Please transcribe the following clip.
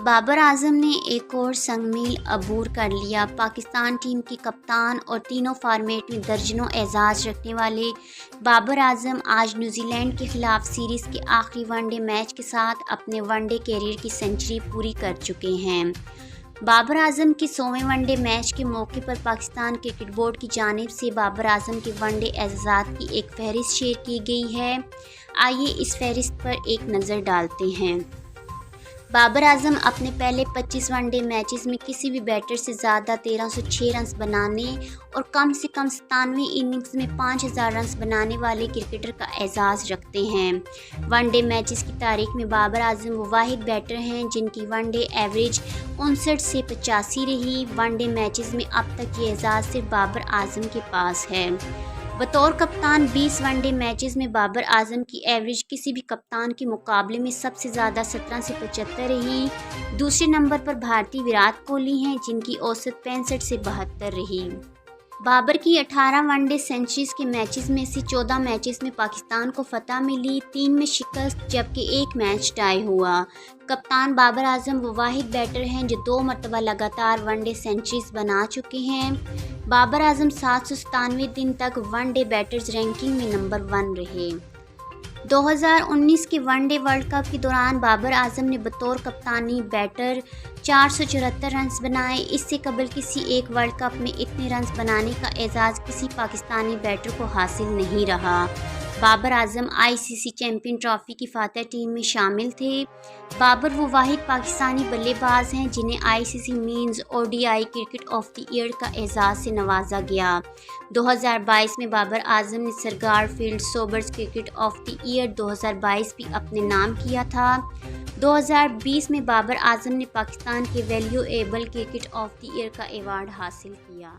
बाबर आजम ने एक और संगमील अबूर कर लिया। पाकिस्तान टीम के कप्तान और तीनों फॉर्मेट में दर्जनों एजाज रखने वाले बाबर आजम आज न्यूजीलैंड के खिलाफ सीरीज़ के आखिरी वनडे मैच के साथ अपने वनडे कैरियर की सेंचुरी पूरी कर चुके हैं। बाबर आजम के 100वें वनडे मैच के मौके पर पाकिस्तान क्रिकेट बोर्ड की जानिब से बाबर आजम के वनडे एजाज़ात की एक फहरिस्त शेयर की गई है। आइए इस फहरिस्त पर एक नज़र डालते हैं। बाबर आजम अपने पहले 25 वनडे मैचेस में किसी भी बैटर से ज़्यादा 1306 रन बनाने और कम से कम 97 इनिंग्स में 5000 रन बनाने वाले क्रिकेटर का एजाज़ रखते हैं। वनडे मैचेस की तारीख में बाबर आजम वो वाहिद बैटर हैं जिनकी वनडे एवरेज 59 से 85 रही। वनडे मैचेस में अब तक ये एजाज़ सिर्फ बाबर आजम के पास है। बतौर कप्तान 20 वनडे मैचेस में बाबर आजम की एवरेज किसी भी कप्तान के मुकाबले में सबसे ज़्यादा 17 से 75 रही। दूसरे नंबर पर भारतीय विराट कोहली हैं जिनकी औसत 65 से 72 रही। बाबर की 18 वनडे सेंचुरीज के मैचेस में से 14 मैचेस में पाकिस्तान को फतह मिली, 3 में शिकस्त जबकि 1 मैच टाई हुआ। कप्तान बाबर आजम वो वाहिद बैटर हैं जो 2 मरतबा लगातार वनडे सेंचुरीज बना चुके हैं। बाबर आजम 797 दिन तक वनडे बैटर्स रैंकिंग में नंबर 1 रहे। 2019 के वनडे वर्ल्ड कप के दौरान बाबर आजम ने बतौर कप्तानी बैटर 474 रन बनाए। इससे कबल किसी एक वर्ल्ड कप में इतने रन बनाने का एजाज़ किसी पाकिस्तानी बैटर को हासिल नहीं रहा। Babar Azam ICC champion trophy की फातह टीम में शामिल थे। बाबर वो वाहिद पाकिस्तानी बल्लेबाज हैं जिन्हें ICC means ODI cricket of the year का एजाज़ से नवाजा गया। 2022 में बाबर आजम ने Garfield Sobers cricket of the year 2022 भी अपने नाम किया था। 2020 में बाबर आजम ने पाकिस्तान के valuable cricket of the year का अवार्ड हासिल किया।